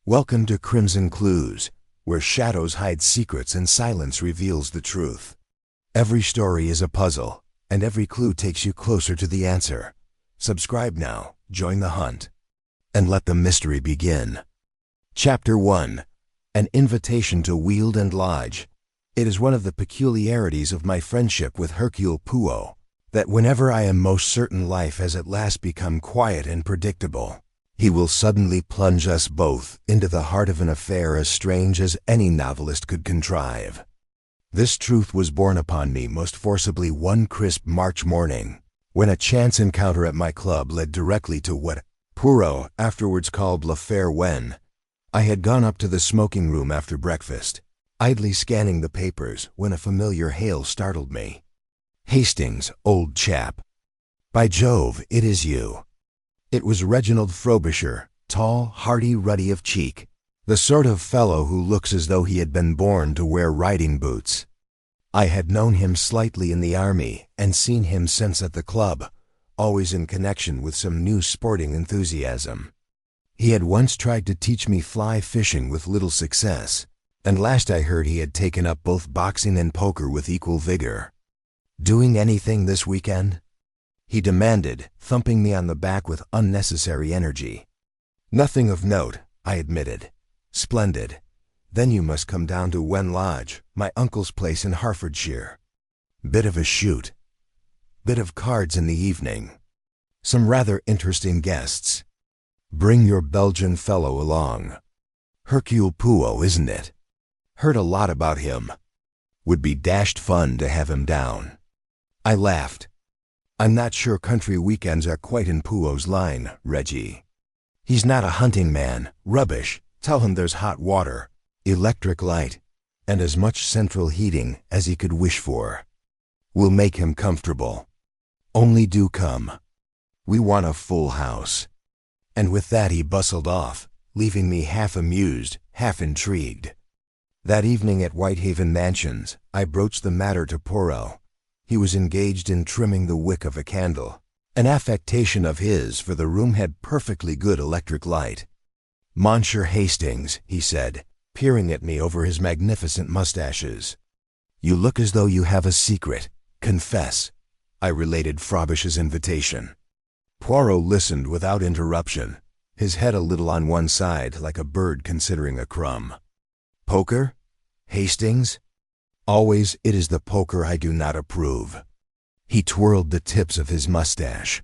Welcome to Crimson Clues, where shadows hide secrets and silence reveals the truth. Every story is a puzzle, and every clue takes you closer to the answer. Subscribe now, join the hunt, and let the mystery begin. Chapter 1. An Invitation to Weald and Lodge. It is one of the peculiarities of my friendship with Hercule Poirot, that whenever I am most certain life has at last become quiet and predictable, he will suddenly plunge us both into the heart of an affair as strange as any novelist could contrive. This truth was borne upon me most forcibly one crisp March morning, when a chance encounter at my club led directly to what Poirot afterwards called l'affaire when I had gone up to the smoking room after breakfast, idly scanning the papers when a familiar hail startled me. "Hastings, old chap. By Jove, it is you." It was Reginald Frobisher, tall, hearty, ruddy of cheek, the sort of fellow who looks as though he had been born to wear riding boots. I had known him slightly in the army and seen him since at the club, always in connection with some new sporting enthusiasm. He had once tried to teach me fly fishing with little success, and last I heard he had taken up both boxing and poker with equal vigor. "Doing anything this weekend?" he demanded, thumping me on the back with unnecessary energy. "Nothing of note," I admitted. "Splendid. Then you must come down to Wen Lodge, my uncle's place in Hertfordshire. Bit of a shoot. Bit of cards in the evening. Some rather interesting guests. Bring your Belgian fellow along. Hercule Poirot, isn't it? Heard a lot about him. Would be dashed fun to have him down." I laughed. "I'm not sure country weekends are quite in Poirot's line, Reggie. He's not a hunting man. Rubbish. Tell him there's hot water, electric light, and as much central heating as he could wish for. We'll make him comfortable. Only do come. We want a full house." And with that he bustled off, leaving me half amused, half intrigued. That evening at Whitehaven Mansions, I broached the matter to Poirot. He was engaged in trimming the wick of a candle, an affectation of his, for the room had perfectly good electric light. "Monsieur Hastings," he said, peering at me over his magnificent mustaches, "you look as though you have a secret. Confess." I related Frobisher's invitation. Poirot listened without interruption, his head a little on one side like a bird considering a crumb. "Poker? Hastings? Always it is the poker I do not approve." He twirled the tips of his mustache.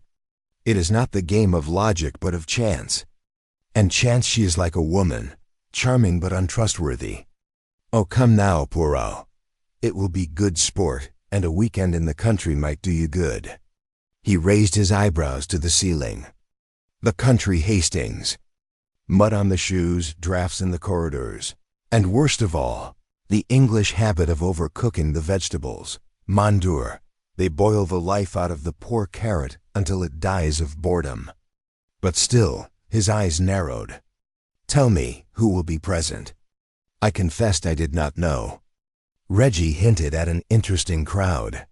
"It is not the game of logic but of chance. And chance she is like a woman, charming but untrustworthy. Oh, come now, Poirot. It will be good sport, and a weekend in the country might do you good." He raised his eyebrows to the ceiling. "The country, Hastings. Mud on the shoes, drafts in the corridors, and worst of all, the English habit of overcooking the vegetables. Mon Dieu, they boil the life out of the poor carrot until it dies of boredom." But still, his eyes narrowed. "Tell me, who will be present?" I confessed I did not know. Reggie hinted at an interesting crowd.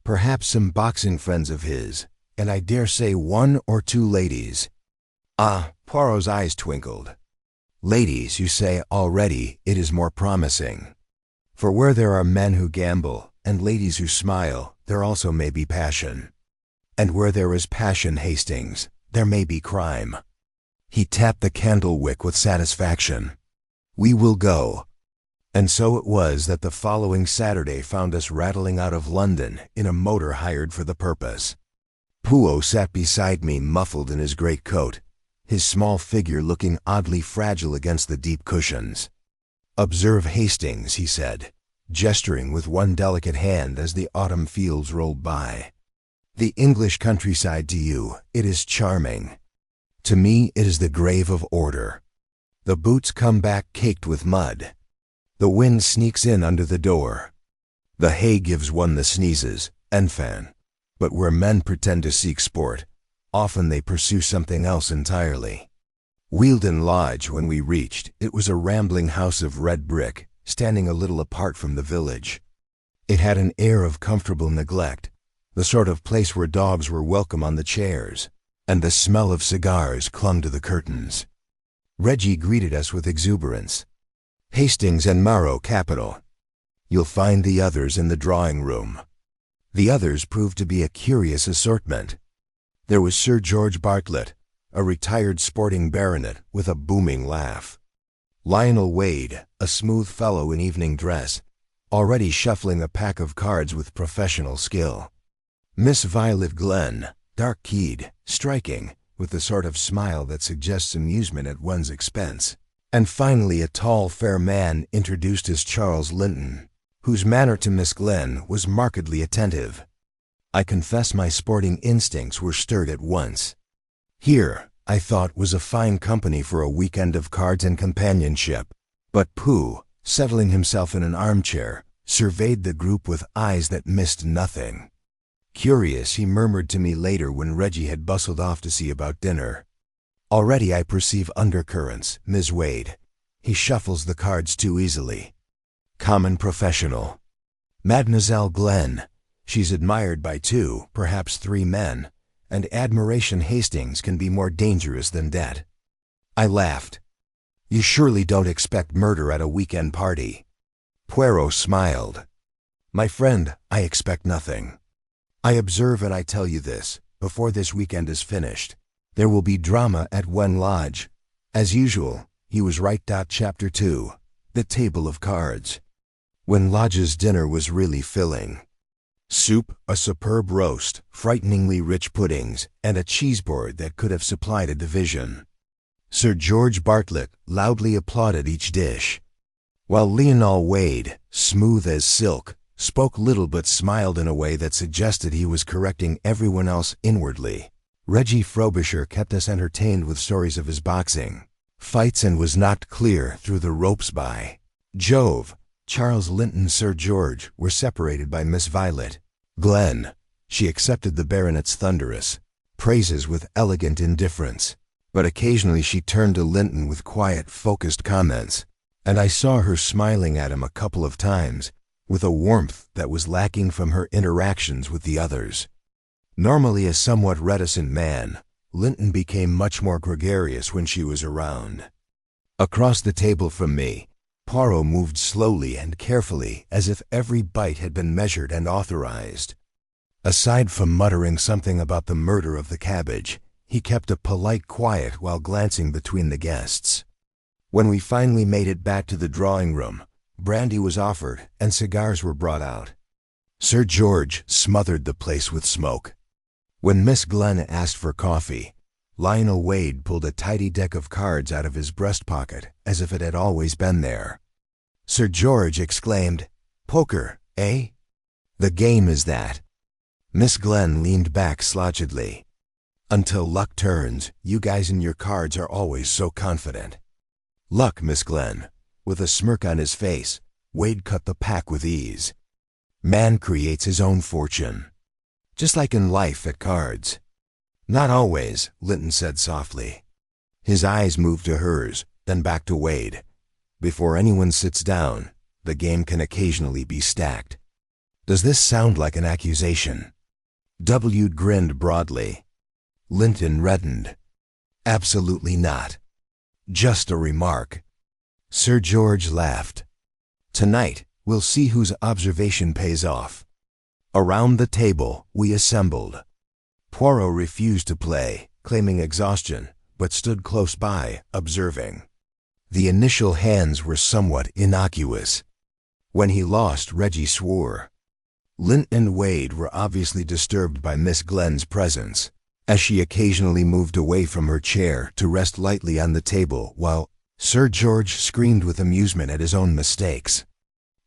Perhaps some boxing friends of his, and I dare say one or two ladies. Ah, Poirot's eyes twinkled. "Ladies, you say already, it is more promising. For where there are men who gamble, and ladies who smile, there also may be passion. And where there is passion, Hastings, there may be crime." He tapped the candle wick with satisfaction. "We will go." And so it was that the following Saturday found us rattling out of London in a motor hired for the purpose. Poirot sat beside me muffled in his greatcoat, his small figure looking oddly fragile against the deep cushions. "Observe Hastings," he said, gesturing with one delicate hand as the autumn fields rolled by. "The English countryside to you, it is charming. To me it is the grave of order. The boots come back caked with mud. The wind sneaks in under the door. The hay gives one the sneezes, enfin. But where men pretend to seek sport, often they pursue something else entirely." Weald Lodge, when we reached, it was a rambling house of red brick, standing a little apart from the village. It had an air of comfortable neglect, the sort of place where dogs were welcome on the chairs, and the smell of cigars clung to the curtains. Reggie greeted us with exuberance. "Hastings and Marrow capital. You'll find the others in the drawing room." The others proved to be a curious assortment. There was Sir George Bartlett, a retired sporting baronet with a booming laugh. Lionel Wade, a smooth fellow in evening dress, already shuffling a pack of cards with professional skill. Miss Violet Glenn, dark-keyed, striking, with the sort of smile that suggests amusement at one's expense. And finally a tall, fair man introduced as Charles Linton, whose manner to Miss Glenn was markedly attentive. I confess my sporting instincts were stirred at once. Here, I thought, was a fine company for a weekend of cards and companionship. But Pooh, settling himself in an armchair, surveyed the group with eyes that missed nothing. Curious, he murmured to me later when Reggie had bustled off to see about dinner. "Already I perceive undercurrents, Ms. Wade. He shuffles the cards too easily. Common professional. Mademoiselle Glenn, she's admired by 2, perhaps 3 men, and admiration Hastings can be more dangerous than debt." I laughed. "You surely don't expect murder at a weekend party." Poirot smiled. "My friend, I expect nothing. I observe and I tell you this, before this weekend is finished, there will be drama at Wen Lodge. As usual, he was right. Chapter 2, The Table of Cards. Wen Lodge's dinner was really filling. Soup, a superb roast, frighteningly rich puddings, and a cheeseboard that could have supplied a division. Sir George Bartlett loudly applauded each dish, while Lionel Wade, smooth as silk, spoke little but smiled in a way that suggested he was correcting everyone else inwardly. Reggie Frobisher kept us entertained with stories of his boxing fights and was knocked clear through the ropes by Jove. Charles Linton, Sir George were separated by Miss Violet Glenn. She accepted the baronet's thunderous praises with elegant indifference, but occasionally she turned to Linton with quiet, focused comments, and I saw her smiling at him a couple of times, with a warmth that was lacking from her interactions with the others. Normally a somewhat reticent man, Linton became much more gregarious when she was around. Across the table from me, Poirot moved slowly and carefully, as if every bite had been measured and authorized. Aside from muttering something about the murder of the cabbage, he kept a polite quiet while glancing between the guests. When we finally made it back to the drawing room, brandy was offered and cigars were brought out. Sir George smothered the place with smoke. When Miss Glenn asked for coffee, Lionel Wade pulled a tidy deck of cards out of his breast pocket as if it had always been there. Sir George exclaimed, "Poker, eh? The game is that." Miss Glenn leaned back slouchedly. "Until luck turns, you guys and your cards are always so confident." "Luck, Miss Glenn." With a smirk on his face, Wade cut the pack with ease. "Man creates his own fortune. Just like in life at cards." "Not always," Linton said softly. His eyes moved to hers, then back to Wade. "Before anyone sits down, the game can occasionally be stacked." "Does this sound like an accusation?" W grinned broadly. Linton reddened. "Absolutely not. Just a remark." Sir George laughed. "Tonight, we'll see whose observation pays off." Around the table, we assembled. Poirot refused to play, claiming exhaustion, but stood close by, observing. The initial hands were somewhat innocuous. When he lost, Reggie swore. Linton and Wade were obviously disturbed by Miss Glenn's presence, as she occasionally moved away from her chair to rest lightly on the table while Sir George screamed with amusement at his own mistakes.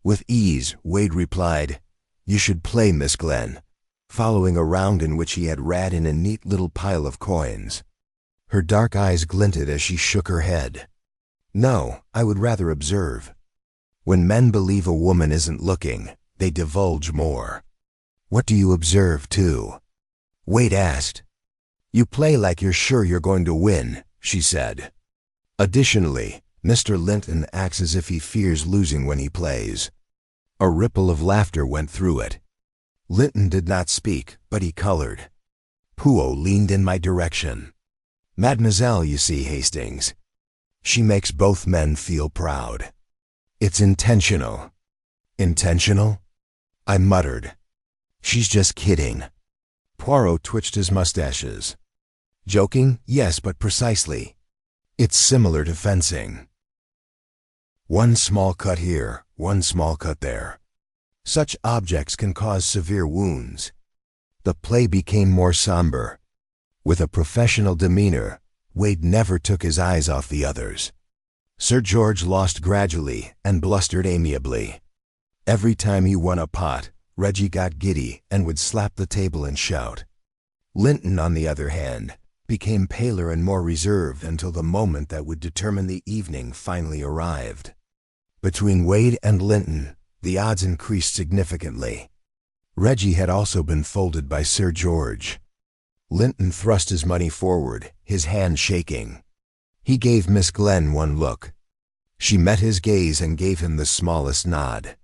With ease, Wade replied, "You should play, Miss Glenn," following a round in which he had rat in a neat little pile of coins. Her dark eyes glinted as she shook her head. "No, I would rather observe. When men believe a woman isn't looking, they divulge more." "What do you observe, too?" Wade asked. "You play like you're sure you're going to win," she said. "Additionally, Mr. Linton acts as if he fears losing when he plays." A ripple of laughter went through it. Linton did not speak, but he colored. Poirot leaned in my direction. "Mademoiselle, you see, Hastings." She makes both men feel proud. It's intentional. Intentional? I muttered. She's just kidding. Poirot twitched his mustaches. Joking? Yes, but precisely. It's similar to fencing. One small cut here, one small cut there. Such objects can cause severe wounds. The play became more somber. With a professional demeanor, Wade never took his eyes off the others. Sir George lost gradually and blustered amiably. Every time he won a pot, Reggie got giddy and would slap the table and shout. Linton, on the other hand, became paler and more reserved until the moment that would determine the evening finally arrived. Between Wade and Linton, the odds increased significantly. Reggie had also been folded by Sir George. Linton thrust his money forward, his hand shaking. He gave Miss Glenn one look. She met his gaze and gave him the smallest nod.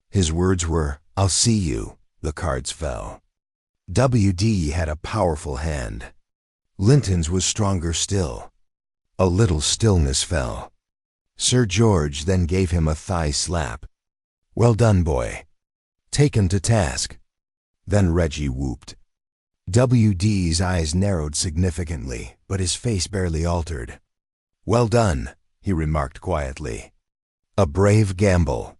His words were, "I'll see you." The cards fell. W.D. had a powerful hand. Linton's was stronger still. A little stillness fell. Sir George then gave him a thigh slap. "Well done, boy." Taken to task. Then Reggie whooped. W.D.'s eyes narrowed significantly, but his face barely altered. "Well done," he remarked quietly. "A brave gamble.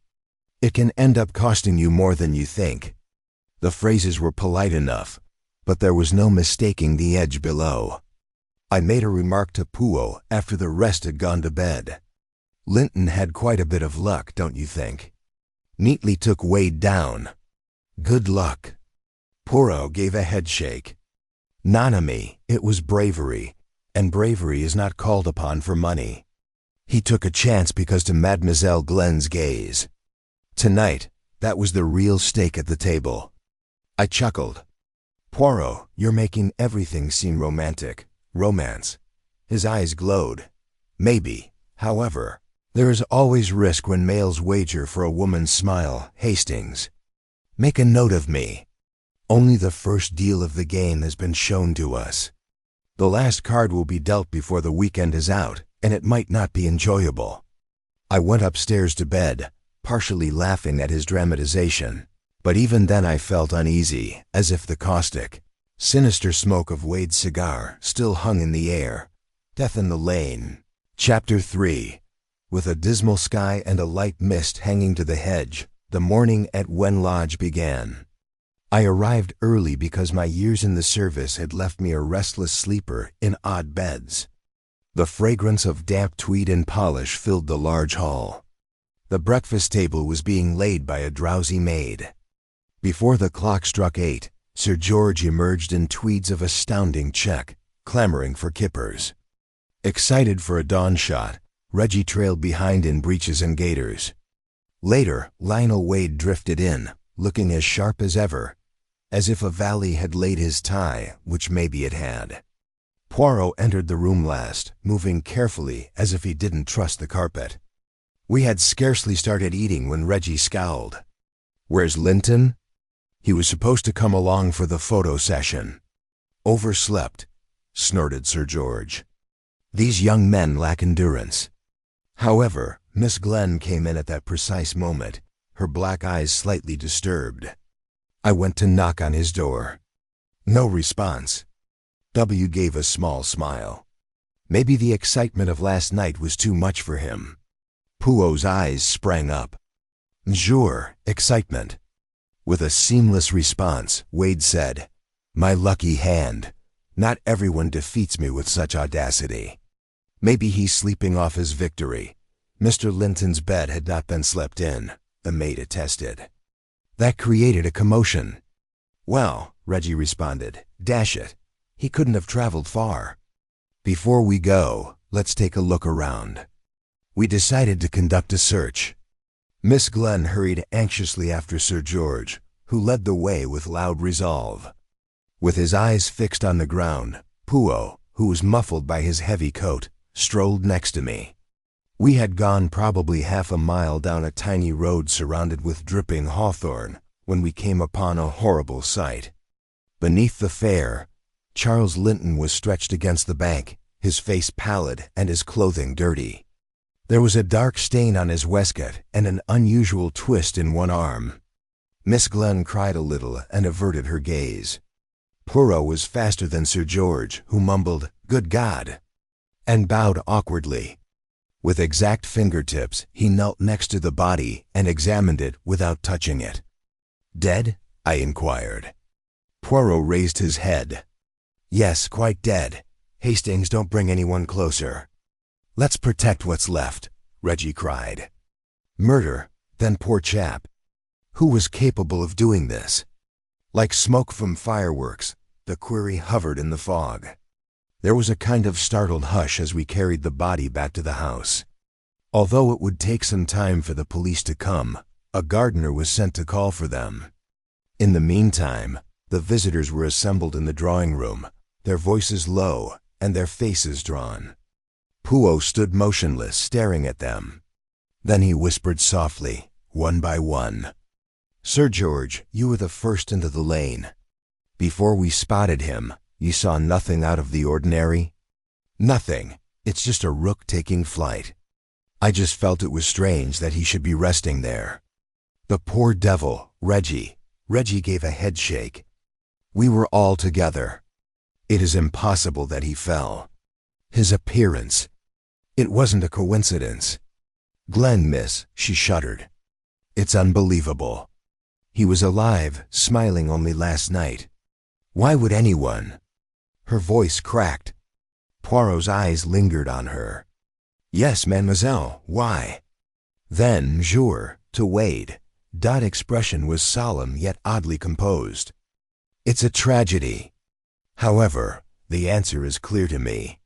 It can end up costing you more than you think." The phrases were polite enough, but there was no mistaking the edge below. I made a remark to Poirot after the rest had gone to bed. "Linton had quite a bit of luck, don't you think? Neatly took Wade down. Good luck." Poirot gave a headshake. "Not a me, it was bravery, and bravery is not called upon for money. He took a chance because to Mademoiselle Glenn's gaze. Tonight, that was the real stake at the table." I chuckled. "Poirot, you're making everything seem romantic. Romance." His eyes glowed. "Maybe. However, there is always risk when males wager for a woman's smile, Hastings. Make a note of me. Only the first deal of the game has been shown to us. The last card will be dealt before the weekend is out, and it might not be enjoyable." I went upstairs to bed, partially laughing at his dramatization, but even then I felt uneasy, as if the caustic, sinister smoke of Wade's cigar still hung in the air. Death in the Lane. Chapter 3. With a dismal sky and a light mist hanging to the hedge, the morning at Wen Lodge began. I arrived early because my years in the service had left me a restless sleeper in odd beds. The fragrance of damp tweed and polish filled the large hall. The breakfast table was being laid by a drowsy maid. Before the clock struck 8, Sir George emerged in tweeds of astounding check, clamoring for kippers. Excited for a dawn shot, Reggie trailed behind in breeches and gaiters. Later, Lionel Wade drifted in, looking as sharp as ever, as if a valet had laid his tie, which maybe it had. Poirot entered the room last, moving carefully as if he didn't trust the carpet. We had scarcely started eating when Reggie scowled. "Where's Linton?" "He was supposed to come along for the photo session." "Overslept," snorted Sir George. "These young men lack endurance." However, Miss Glenn came in at that precise moment, her black eyes slightly disturbed. I went to knock on his door. No response. W gave a small smile. Maybe the excitement of last night was too much for him. Poirot's eyes sprang up. "Sure, excitement." With a seamless response, Wade said, "My lucky hand. Not everyone defeats me with such audacity." Maybe he's sleeping off his victory. Mr. Linton's bed had not been slept in, the maid attested. That created a commotion. "Well," Reggie responded, "dash it. He couldn't have traveled far. Before we go, let's take a look around." We decided to conduct a search. Miss Glenn hurried anxiously after Sir George, who led the way with loud resolve. With his eyes fixed on the ground, Poirot, who was muffled by his heavy coat, strolled next to me. We had gone probably half a mile down a tiny road surrounded with dripping hawthorn when we came upon a horrible sight. Beneath the fair, Charles Linton was stretched against the bank, his face pallid and his clothing dirty. There was a dark stain on his waistcoat and an unusual twist in one arm. Miss Glenn cried a little and averted her gaze. Poirot was faster than Sir George, who mumbled, "Good God," and bowed awkwardly. With exact fingertips, he knelt next to the body and examined it without touching it. "Dead?" I inquired. Poirot raised his head. "Yes, quite dead. Hastings, don't bring anyone closer." "Let's protect what's left," Reggie cried. "Murder? Then poor chap. Who was capable of doing this?" Like smoke from fireworks, the query hovered in the fog. There was a kind of startled hush as we carried the body back to the house. Although it would take some time for the police to come, a gardener was sent to call for them. In the meantime, the visitors were assembled in the drawing room, their voices low and their faces drawn. Poirot stood motionless, staring at them. Then he whispered softly, one by one, "Sir George, you were the first into the lane. Before we spotted him, you saw nothing out of the ordinary?" "Nothing. It's just a rook taking flight. I just felt it was strange that he should be resting there." "The poor devil, Reggie." Reggie gave a head shake. "We were all together. It is impossible that he fell. His appearance. It wasn't a coincidence. Glenn, miss," she shuddered. "It's unbelievable. He was alive, smiling only last night. Why would anyone—" Her voice cracked. Poirot's eyes lingered on her. "Yes, mademoiselle, why?" Then, Monsieur, to Wade, Dot's expression was solemn yet oddly composed. "It's a tragedy. However, the answer is clear to me.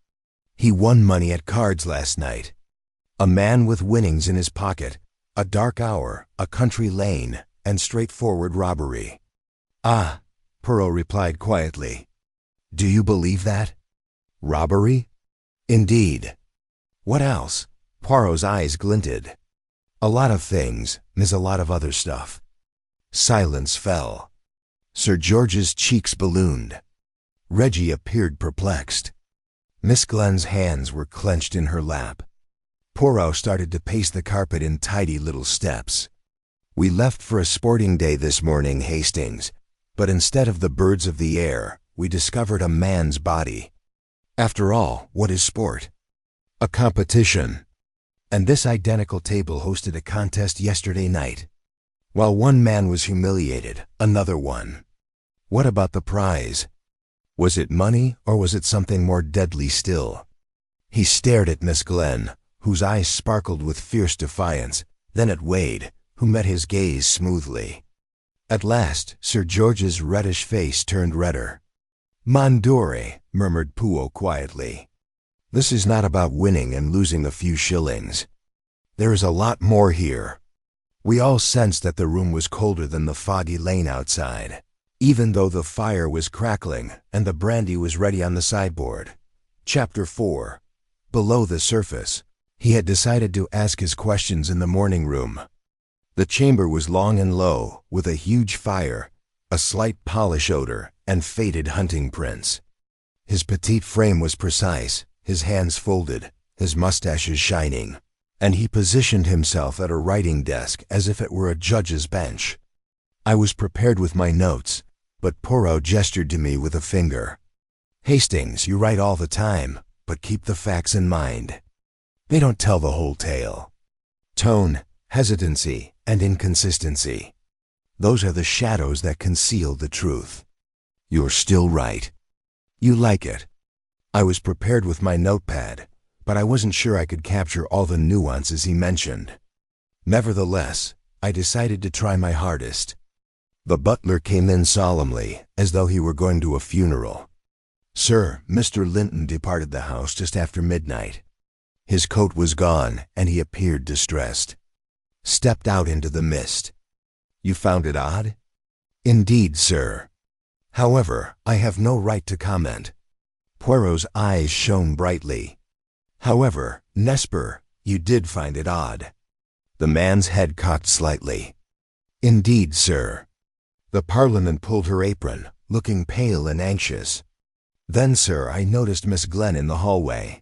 He won money at cards last night. A man with winnings in his pocket, a dark hour, a country lane, and straightforward robbery." "Ah," Poirot replied quietly. "Do you believe that? Robbery?" "Indeed." "What else?" Poirot's eyes glinted. "A lot of things, a lot of other stuff." Silence fell. Sir George's cheeks ballooned. Reggie appeared perplexed. Miss Glenn's hands were clenched in her lap. Poirot started to pace the carpet in tidy little steps. "We left for a sporting day this morning, Hastings, but instead of the birds of the air, we discovered a man's body. After all, what is sport? A competition. And this identical table hosted a contest yesterday night. While one man was humiliated, another won. What about the prize? Was it money, or was it something more deadly still?" He stared at Miss Glenn, whose eyes sparkled with fierce defiance, then at Wade, who met his gaze smoothly. At last, Sir George's reddish face turned redder. "Mondore," murmured Poirot quietly. "This is not about winning and losing a few shillings. There is a lot more here." We all sensed that the room was colder than the foggy lane outside, even though the fire was crackling and the brandy was ready on the sideboard. Chapter 4. Below the surface. He had decided to ask his questions in the morning room. The chamber was long and low, with a huge fire, a slight polish odor, and faded hunting prints. His petite frame was precise, his hands folded, his mustaches shining, and he positioned himself at a writing desk as if it were a judge's bench. I was prepared with my notes, but Poirot gestured to me with a finger. "Hastings, you write all the time, but keep the facts in mind. They don't tell the whole tale. Tone, hesitancy, and inconsistency. Those are the shadows that conceal the truth. You're still right. You like it." I was prepared with my notepad, but I wasn't sure I could capture all the nuances he mentioned. Nevertheless, I decided to try my hardest. The butler came in solemnly, as though he were going to a funeral. "Sir, Mr. Linton departed the house just after midnight. His coat was gone, and he appeared distressed. Stepped out into the mist. You found it odd?" "Indeed, sir. However, I have no right to comment." Poirot's eyes shone brightly. "However, Nesper, you did find it odd." The man's head cocked slightly. "Indeed, sir." The Parliament pulled her apron, looking pale and anxious. Then, sir, I noticed Miss Glenn in the hallway.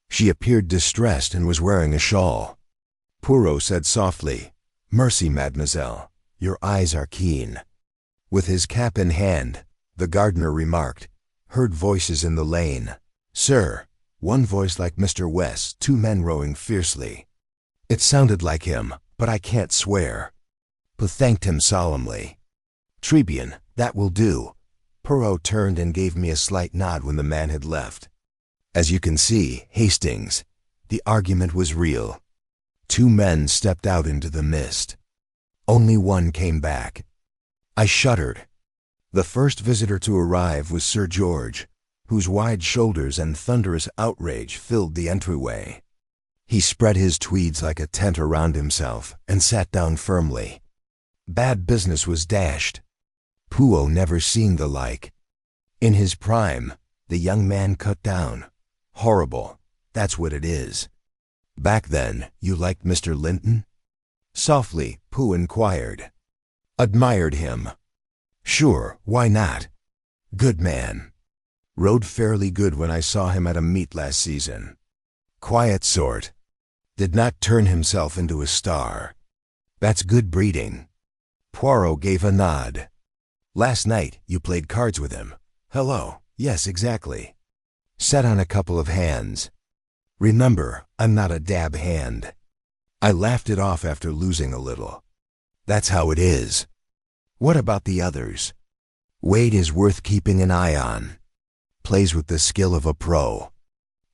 She appeared distressed and was wearing a shawl. Poirot said softly, "Mercy, mademoiselle, your eyes are keen." With his cap in hand, the gardener remarked, "Heard voices in the lane." "Sir," one voice like Mr. West's, two men rowing fiercely. It sounded like him, but I can't swear. Poe thanked him solemnly. "Très bien, that will do." Poirot turned and gave me a slight nod when the man had left. As you can see, Hastings, the argument was real. Two men stepped out into the mist. Only one came back. I shuddered. The first visitor to arrive was Sir George, whose wide shoulders and thunderous outrage filled the entryway. He spread his tweeds like a tent around himself and sat down firmly. Bad business was dashed. Poirot never seen the like. In his prime, the young man cut down. Horrible, that's what it is. Back then, you liked Mr. Linton? Softly, Poe inquired. Admired him. Sure, why not? Good man. Rode fairly good when I saw him at a meet last season. Quiet sort. Did not turn himself into a star. That's good breeding. Poirot gave a nod. Last night, you played cards with him. Hello, yes, exactly. Sat on a couple of hands. Remember, I'm not a dab hand. I laughed it off after losing a little. That's how it is. What about the others? Wade is worth keeping an eye on. Plays with the skill of a pro.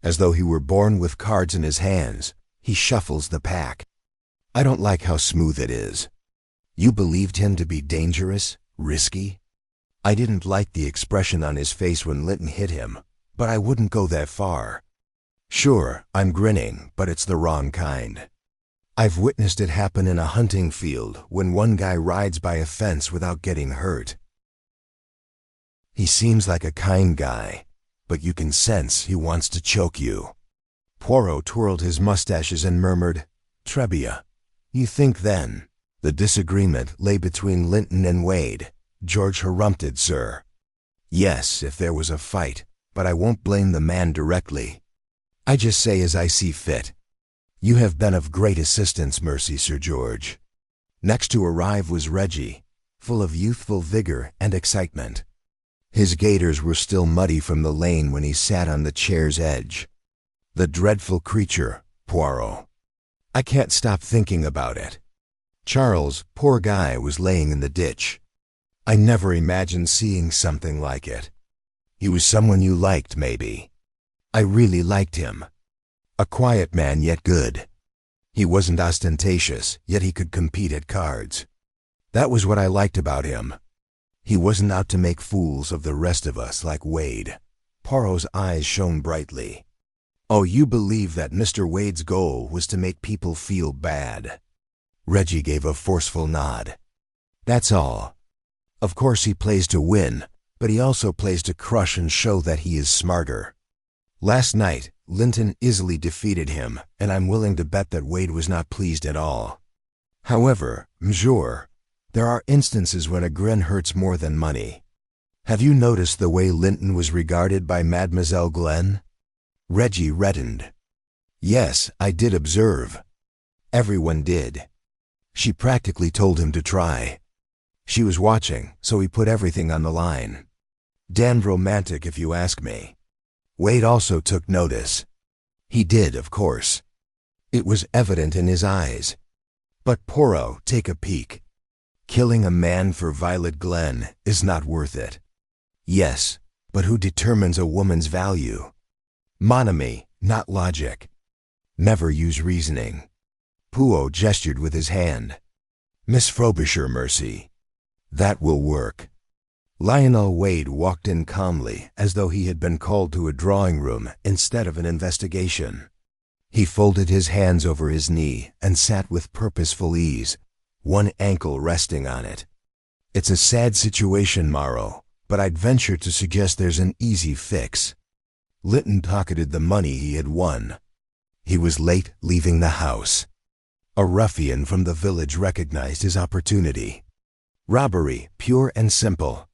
As though he were born with cards in his hands, he shuffles the pack. I don't like how smooth it is. You believed him to be dangerous, risky? I didn't like the expression on his face when Linton hit him, but I wouldn't go that far. Sure, I'm grinning, but it's the wrong kind. I've witnessed it happen in a hunting field when one guy rides by a fence without getting hurt. He seems like a kind guy, but you can sense he wants to choke you. Poirot twirled his mustaches and murmured, "Trebia." You think then? The disagreement lay between Linton and Wade. George harrumphed, sir. Yes, if there was a fight, but I won't blame the man directly. I just say as I see fit. You have been of great assistance, mercy, Sir George. Next to arrive was Reggie, full of youthful vigor and excitement. His gaiters were still muddy from the lane when he sat on the chair's edge. The dreadful creature, Poirot. I can't stop thinking about it. Charles, poor guy, was laying in the ditch. I never imagined seeing something like it. He was someone you liked, maybe. I really liked him. A quiet man, yet good. He wasn't ostentatious, yet he could compete at cards. That was what I liked about him. He wasn't out to make fools of the rest of us like Wade. Poirot's eyes shone brightly. Oh, you believe that Mr. Wade's goal was to make people feel bad? Reggie gave a forceful nod. That's all. Of course he plays to win, but he also plays to crush and show that he is smarter. Last night, Linton easily defeated him, and I'm willing to bet that Wade was not pleased at all. However, monsieur, there are instances when a grin hurts more than money. Have you noticed the way Linton was regarded by Mademoiselle Glenn? Reggie reddened. Yes, I did observe. Everyone did. She practically told him to try. She was watching, so he put everything on the line. Damned romantic, if you ask me. Wade also took notice. He did, of course. It was evident in his eyes. But Poirot, take a peek. Killing a man for Violet Glenn is not worth it. Yes, but who determines a woman's value? Monamy, not logic. Never use reasoning. Poirot gestured with his hand. Miss Frobisher, mercy. That will work. Lionel Wade walked in calmly, as though he had been called to a drawing room instead of an investigation. He folded his hands over his knee and sat with purposeful ease, one ankle resting on it. It's a sad situation, Morrow, but I'd venture to suggest there's an easy fix. Linton pocketed the money he had won. He was late leaving the house. A ruffian from the village recognized his opportunity. Robbery, pure and simple.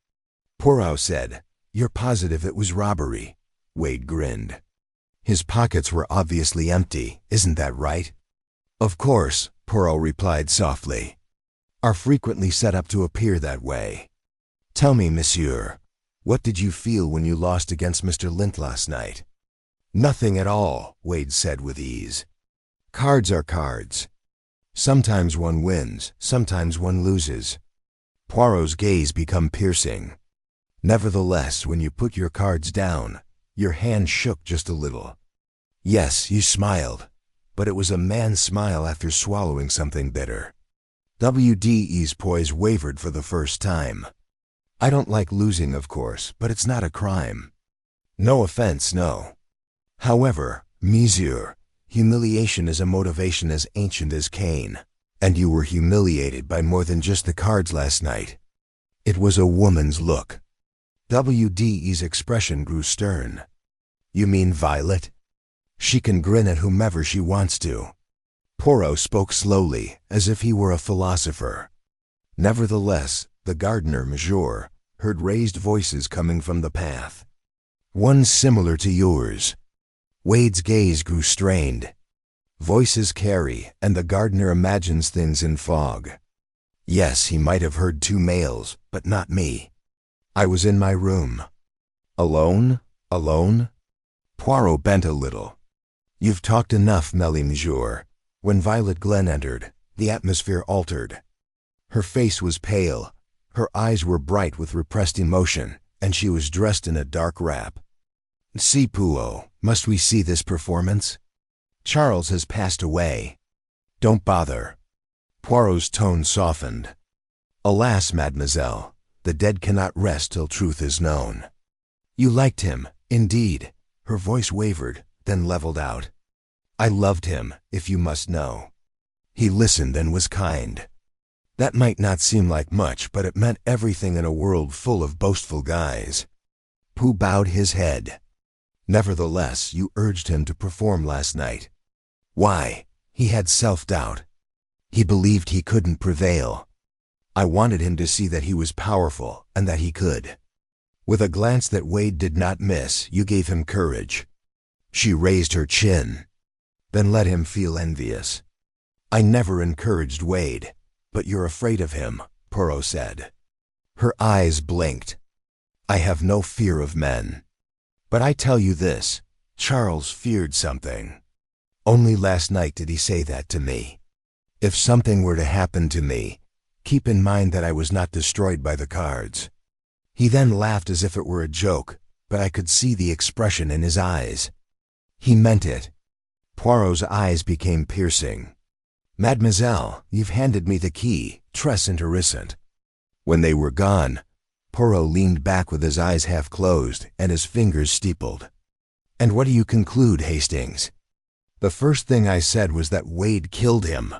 Poirot said, You're positive it was robbery? Wade grinned. His pockets were obviously empty, isn't that right? Of course, Poirot replied softly. Are frequently set up to appear that way. Tell me, monsieur, what did you feel when you lost against Mr. Lint last night? Nothing at all, Wade said with ease. Cards are cards. Sometimes one wins, sometimes one loses. Poirot's gaze became piercing. Nevertheless, when you put your cards down, your hand shook just a little. Yes, you smiled, but it was a man's smile after swallowing something bitter. WDE's poise wavered for the first time. I don't like losing, of course, but it's not a crime. No offense, no. However, monsieur, humiliation is a motivation as ancient as Cain, and you were humiliated by more than just the cards last night. It was a woman's look. WDE's expression grew stern. You mean Violet? She can grin at whomever she wants to. Poirot spoke slowly, as if he were a philosopher. Nevertheless, the gardener, monsieur, heard raised voices coming from the path. One similar to yours. Wade's gaze grew strained. Voices carry, and the gardener imagines things in fog. Yes, he might have heard two males, but not me. I was in my room. Alone? Alone? Poirot bent a little. You've talked enough, monsieur. When Violet Glenn entered, the atmosphere altered. Her face was pale, her eyes were bright with repressed emotion, and she was dressed in a dark wrap. See, Poirot, must we see this performance? Charles has passed away. Don't bother. Poirot's tone softened. Alas, mademoiselle, the dead cannot rest till truth is known. You liked him, indeed. Her voice wavered, then leveled out. I loved him, if you must know. He listened and was kind. That might not seem like much, but it meant everything in a world full of boastful guys. Pooh bowed his head. Nevertheless, you urged him to perform last night. Why? He had self-doubt. He believed he couldn't prevail. I wanted him to see that he was powerful and that he could. With a glance that Wade did not miss, you gave him courage. She raised her chin, then let him feel envious. I never encouraged Wade, but you're afraid of him, Poirot said. Her eyes blinked. I have no fear of men. But I tell you this, Charles feared something. Only last night did he say that to me. If something were to happen to me, keep in mind that I was not destroyed by the cards. He then laughed as if it were a joke, but I could see the expression in his eyes. He meant it. Poirot's eyes became piercing. Mademoiselle, you've handed me the key, très intéressant. When they were gone, Poirot leaned back with his eyes half closed and his fingers steepled. And what do you conclude, Hastings? The first thing I said was that Wade killed him.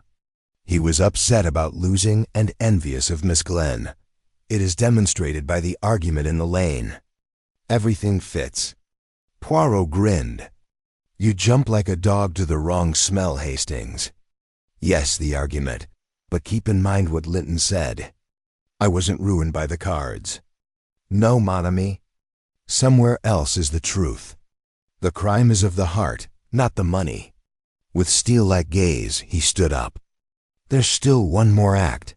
He was upset about losing and envious of Miss Glenn. It is demonstrated by the argument in the lane. Everything fits. Poirot grinned. You jump like a dog to the wrong smell, Hastings. Yes, the argument, but keep in mind what Linton said. I wasn't ruined by the cards. No, mon ami. Somewhere else is the truth. The crime is of the heart, not the money. With steel-like gaze, he stood up. There's still one more act.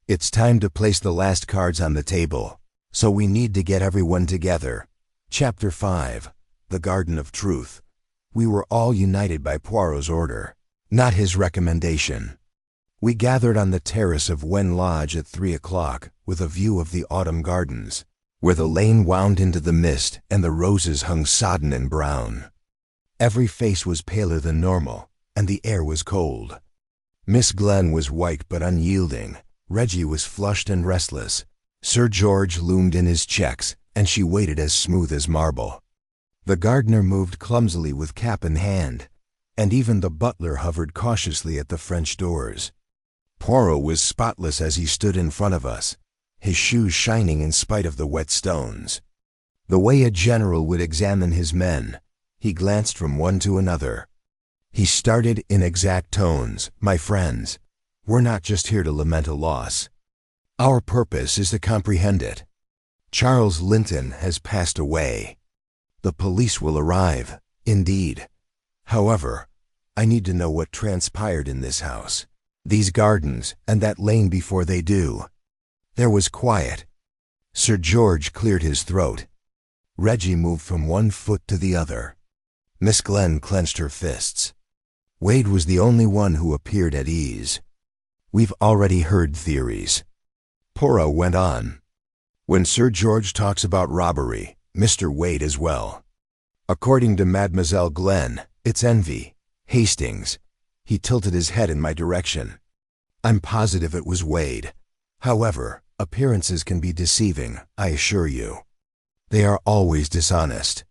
It's time to place the last cards on the table, so we need to get everyone together. Chapter 5, The Garden of Truth. We were all united by Poirot's order, not his recommendation. We gathered on the terrace of Wen Lodge at 3 o'clock with a view of the autumn gardens, where the lane wound into the mist and the roses hung sodden and brown. Every face was paler than normal, and the air was cold. Miss Glenn was white but unyielding, Reggie was flushed and restless, Sir George loomed in his checks, and she waited as smooth as marble. The gardener moved clumsily with cap in hand, and even the butler hovered cautiously at the French doors. Poirot was spotless as he stood in front of us, his shoes shining in spite of the wet stones. The way a general would examine his men, he glanced from one to another. He started in exact tones, My friends, we're not just here to lament a loss. Our purpose is to comprehend it. Charles Linton has passed away. The police will arrive, indeed. However, I need to know what transpired in this house, these gardens, and that lane before they do. There was quiet. Sir George cleared his throat. Reggie moved from one foot to the other. Miss Glenn clenched her fists. Wade was the only one who appeared at ease. We've already heard theories. Poirot went on. When Sir George talks about robbery, Mr. Wade as well. According to Mademoiselle Glenn, it's envy. Hastings. He tilted his head in my direction. I'm positive it was Wade. However, appearances can be deceiving, I assure you. They are always dishonest.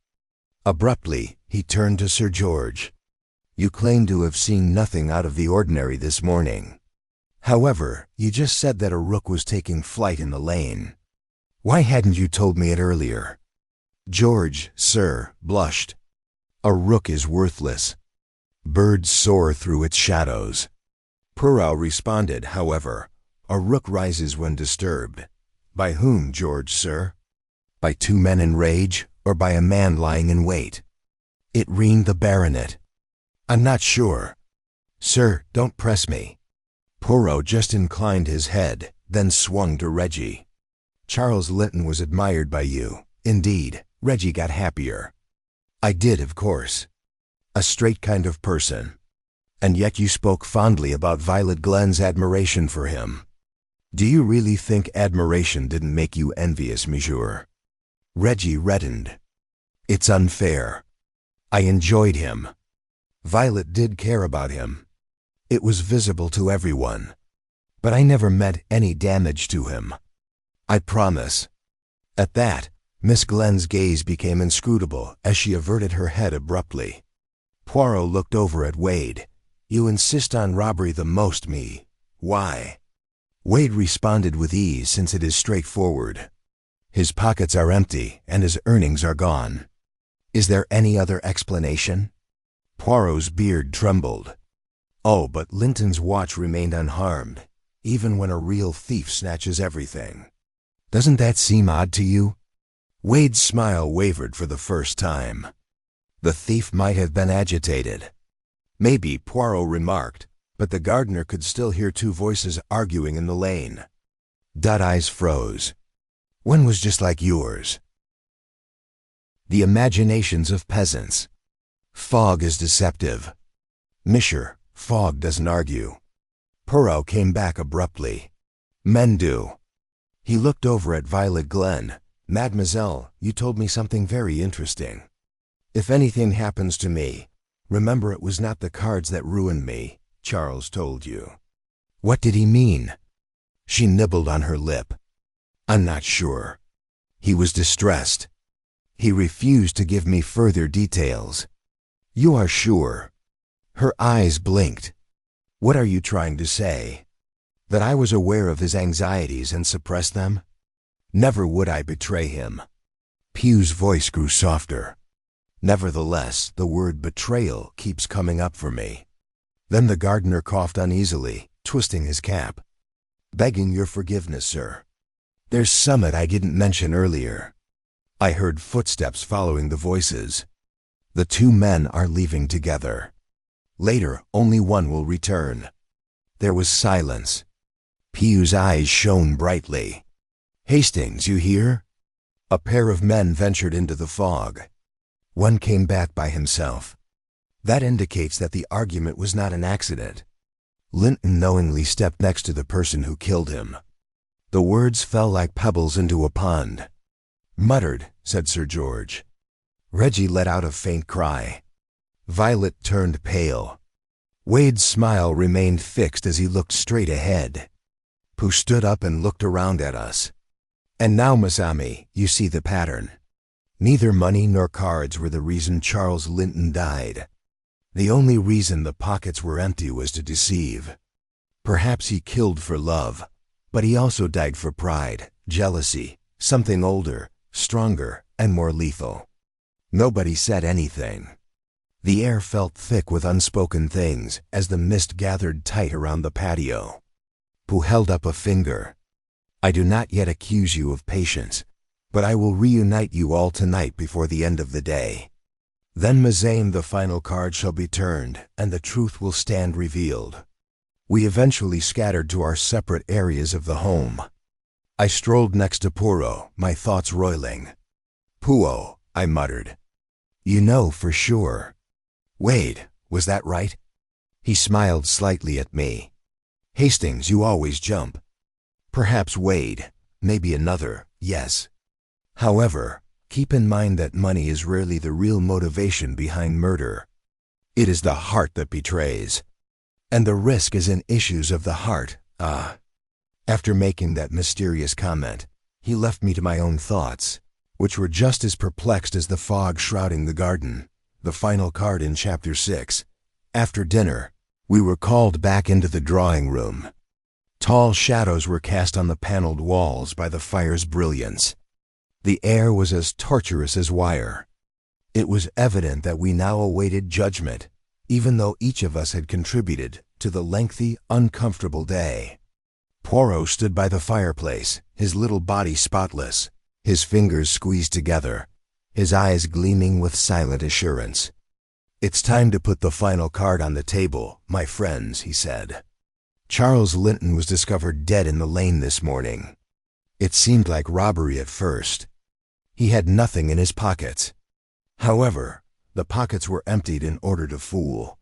Abruptly, he turned to Sir George. You claim to have seen nothing out of the ordinary this morning. However, you just said that a rook was taking flight in the lane. Why hadn't you told me it earlier? George, sir, blushed. A rook is worthless. Birds soar through its shadows. Poirot responded, however, a rook rises when disturbed. By whom, George, sir? By two men in rage, or by a man lying in wait? It reamed the baronet. I'm not sure. Sir, don't press me. Poirot just inclined his head, then swung to Reggie. Charles Linton was admired by you. Indeed, Reggie got happier. I did, of course. A straight kind of person. And yet you spoke fondly about Violet Glenn's admiration for him. Do you really think admiration didn't make you envious, monsieur? Reggie reddened. It's unfair. I enjoyed him. Violet did care about him. It was visible to everyone. But I never meant any damage to him. I promise. At that, Miss Glenn's gaze became inscrutable as she averted her head abruptly. Poirot looked over at Wade. You insist on robbery the most, me. Why? Wade responded with ease since it is straightforward. His pockets are empty and his earnings are gone. Is there any other explanation? Poirot's beard trembled. Oh, but Linton's watch remained unharmed, even when a real thief snatches everything. Doesn't that seem odd to you? Wade's smile wavered for the first time. The thief might have been agitated. Maybe, Poirot remarked, but the gardener could still hear two voices arguing in the lane. Dot-eyes froze. One was just like yours. The imaginations of peasants. Fog is deceptive. Monsieur, fog doesn't argue. Poirot came back abruptly. Men do. He looked over at Violet Glenn. Mademoiselle, you told me something very interesting. If anything happens to me, remember it was not the cards that ruined me, Charles told you. What did he mean? She nibbled on her lip. I'm not sure. He was distressed. He refused to give me further details. You are sure? Her eyes blinked. What are you trying to say? That I was aware of his anxieties and suppressed them? Never would I betray him. Pugh's voice grew softer. Nevertheless, the word betrayal keeps coming up for me. Then the gardener coughed uneasily, twisting his cap. Begging your forgiveness, sir. There's somewhat I didn't mention earlier. I heard footsteps following the voices. The two men are leaving together. Later, only one will return. There was silence. Pugh's eyes shone brightly. Hastings, you hear? A pair of men ventured into the fog. One came back by himself. That indicates that the argument was not an accident. Linton knowingly stepped next to the person who killed him. The words fell like pebbles into a pond. Muttered, said Sir George. Reggie let out a faint cry. Violet turned pale. Wade's smile remained fixed as he looked straight ahead. Pugh stood up and looked around at us. And now, Miss Ami, you see the pattern. Neither money nor cards were the reason Charles Linton died. The only reason the pockets were empty was to deceive. Perhaps he killed for love, but he also died for pride, jealousy, something older, stronger, and more lethal. Nobody said anything. The air felt thick with unspoken things as the mist gathered tight around the patio. Pugh held up a finger. I do not yet accuse you of patience, but I will reunite you all tonight before the end of the day. Then Mazaine, the final card shall be turned, and the truth will stand revealed. We eventually scattered to our separate areas of the home. I strolled next to Poirot, my thoughts roiling. "Poirot," I muttered. "You know for sure." "Wade, was that right?" He smiled slightly at me. "Hastings, you always jump." "Perhaps Wade, maybe another, yes. However, keep in mind that money is rarely the real motivation behind murder. It is the heart that betrays. And the risk is in issues of the heart, After making that mysterious comment, he left me to my own thoughts, which were just as perplexed as the fog shrouding the garden, the final card in Chapter 6. After dinner, we were called back into the drawing room. Tall shadows were cast on the paneled walls by the fire's brilliance. The air was as torturous as wire. It was evident that we now awaited judgment, even though each of us had contributed to the lengthy, uncomfortable day. Poirot stood by the fireplace, his little body spotless, his fingers squeezed together, his eyes gleaming with silent assurance. "It's time to put the final card on the table, my friends," he said. "Charles Linton was discovered dead in the lane this morning. It seemed like robbery at first. He had nothing in his pockets. However, the pockets were emptied in order to fool.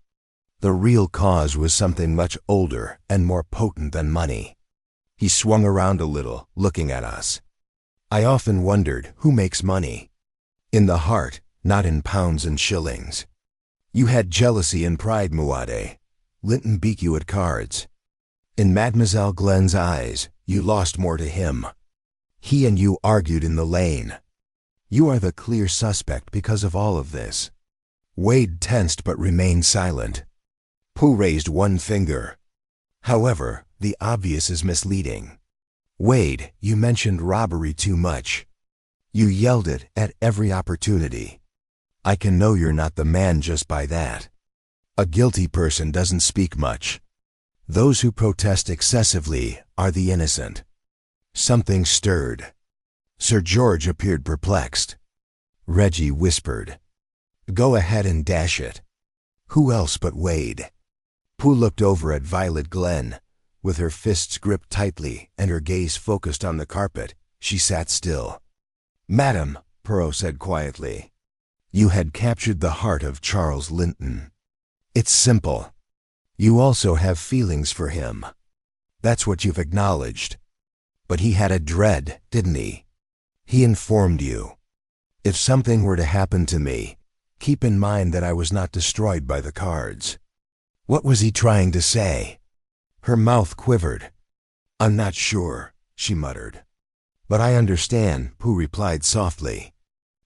The real cause was something much older and more potent than money." He swung around a little, looking at us. "I often wondered who makes money. In the heart, not in pounds and shillings. You had jealousy and pride, Muade. Linton beat you at cards. In Mademoiselle Glenn's eyes, you lost more to him. He and you argued in the lane. You are the clear suspect because of all of this." Wade tensed but remained silent. Pooh raised one finger. "However, the obvious is misleading. Wade, you mentioned robbery too much. You yelled it at every opportunity. I can know you're not the man just by that. A guilty person doesn't speak much. Those who protest excessively are the innocent." Something stirred. Sir George appeared perplexed. Reggie whispered, "Go ahead and dash it." Who else but Wade? Pooh looked over at Violet Glenn. With her fists gripped tightly and her gaze focused on the carpet, she sat still. "Madam," Poirot said quietly, "you had captured the heart of Charles Linton. It's simple. You also have feelings for him. That's what you've acknowledged. But he had a dread, didn't he? He informed you. If something were to happen to me, keep in mind that I was not destroyed by the cards." What was he trying to say? Her mouth quivered. "I'm not sure," she muttered. "But I understand," Pooh replied softly.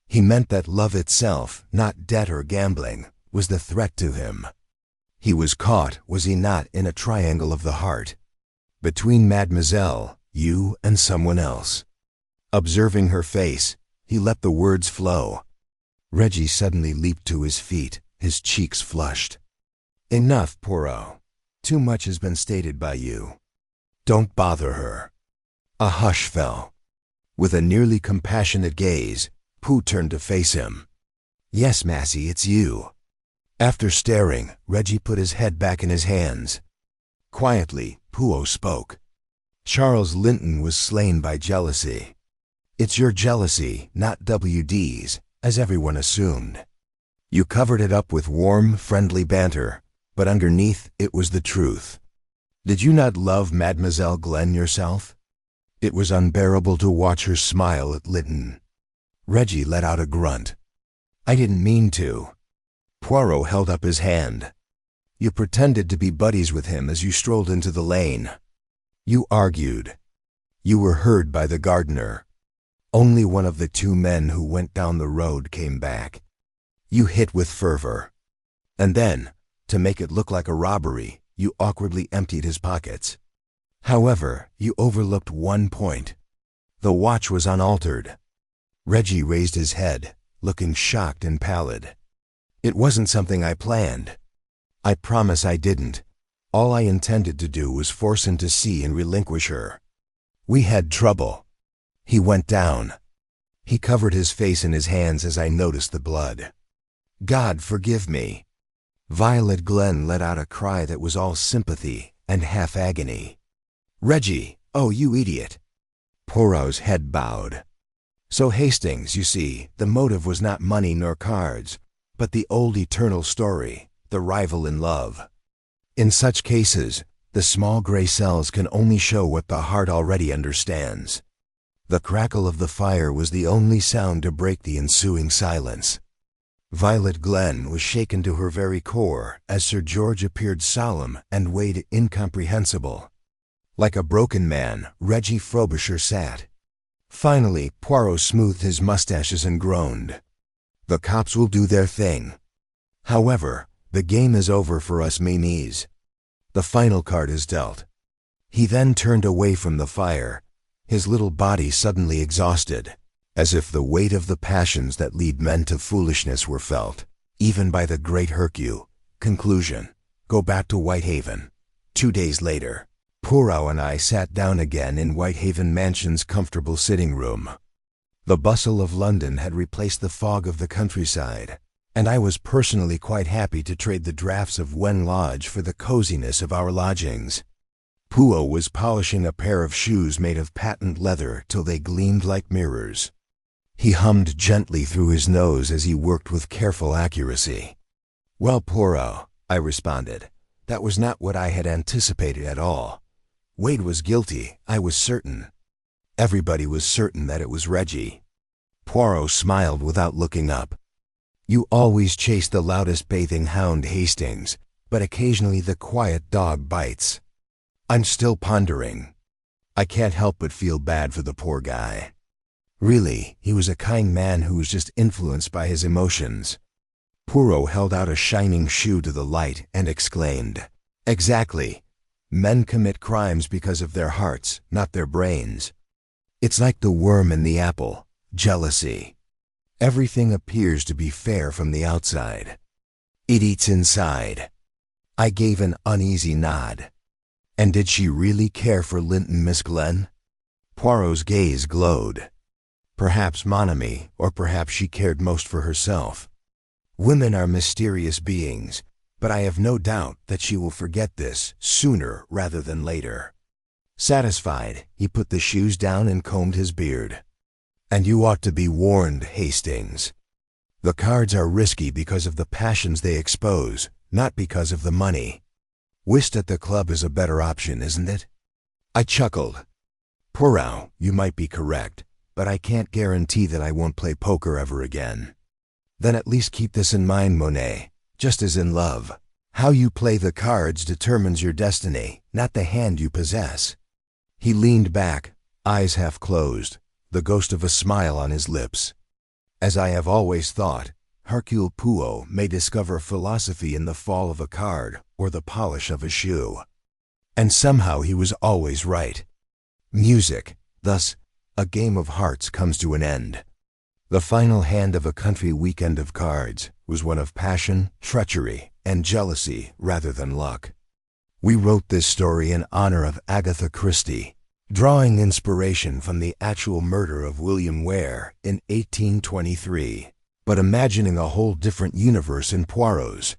He meant that love itself, not debt or gambling, was the threat to him. He was caught, was he not, in a triangle of the heart. Between Mademoiselle, you, and someone else. Observing her face, he let the words flow. Reggie suddenly leaped to his feet, his cheeks flushed. "Enough, Poirot. Too much has been stated by you. Don't bother her." A hush fell. With a nearly compassionate gaze, Pooh turned to face him. "Yes, Massey, it's you." After staring, Reggie put his head back in his hands. Quietly, Poirot spoke. "Charles Linton was slain by jealousy. It's your jealousy, not WD's, as everyone assumed. You covered it up with warm, friendly banter, but underneath it was the truth. Did you not love Mademoiselle Glenn yourself? It was unbearable to watch her smile at Linton." Reggie let out a grunt. "I didn't mean to." Poirot held up his hand. "You pretended to be buddies with him as you strolled into the lane. You argued. You were heard by the gardener. Only one of the two men who went down the road came back. You hit with fervor. And then, to make it look like a robbery, you awkwardly emptied his pockets. However, you overlooked one point. The watch was unaltered." Reggie raised his head, looking shocked and pallid. "It wasn't something I planned. I promise I didn't. All I intended to do was force him to see and relinquish her. We had trouble. He went down. He covered his face in his hands as I noticed the blood. God forgive me. Violet Glenn let out a cry that was all sympathy and half agony. Reggie, oh you idiot. Poirot's head bowed. So Hastings, you see, the motive was not money nor cards, but the old eternal story, the rival in love. In such cases, the small gray cells can only show what the heart already understands. The crackle of the fire was the only sound to break the ensuing silence. Violet Glenn was shaken to her very core as Sir George appeared solemn and weighed incomprehensible. Like a broken man, Reggie Frobisher sat. Finally, Poirot smoothed his mustaches and groaned. The cops will do their thing. However, the game is over for us Maynees. The final card is dealt. He then turned away from the fire, his little body suddenly exhausted, as if the weight of the passions that lead men to foolishness were felt, even by the great Hercule. Conclusion: go back to Whitehaven. 2 days later, Poirot and I sat down again in Whitehaven Mansion's comfortable sitting room. The bustle of London had replaced the fog of the countryside, and I was personally quite happy to trade the draughts of Wen Lodge for the coziness of our lodgings. Poirot was polishing a pair of shoes made of patent leather till they gleamed like mirrors. He hummed gently through his nose as he worked with careful accuracy. Well, Poirot, I responded, that was not what I had anticipated at all. Wade was guilty, I was certain. Everybody was certain that it was Reggie. Poirot smiled without looking up. You always chase the loudest bathing hound, Hastings, but occasionally the quiet dog bites. I'm still pondering. I can't help but feel bad for the poor guy. Really, he was a kind man who was just influenced by his emotions. Poirot held out a shining shoe to the light and exclaimed, Exactly. Men commit crimes because of their hearts, not their brains. It's like the worm in the apple, jealousy. Everything appears to be fair from the outside. It eats inside. I gave an uneasy nod. And did she really care for Linton, Miss Glenn? Poirot's gaze glowed. Perhaps mon ami, or perhaps she cared most for herself. Women are mysterious beings, but I have no doubt that she will forget this sooner rather than later. Satisfied, he put the shoes down and combed his beard. And you ought to be warned, Hastings. The cards are risky because of the passions they expose, not because of the money. Whist at the club is a better option, isn't it? I chuckled. Poirot, you might be correct, but I can't guarantee that I won't play poker ever again. Then at least keep this in mind, Monet, just as in love. How you play the cards determines your destiny, not the hand you possess. He leaned back, eyes half closed, the ghost of a smile on his lips. As I have always thought, Hercule Poirot may discover philosophy in the fall of a card or the polish of a shoe. And somehow he was always right. Music, thus, a game of hearts comes to an end. The final hand of a country weekend of cards was one of passion, treachery, and jealousy rather than luck. We wrote this story in honor of Agatha Christie, drawing inspiration from the actual murder of William Ware in 1823, but imagining a whole different universe in Poirot's.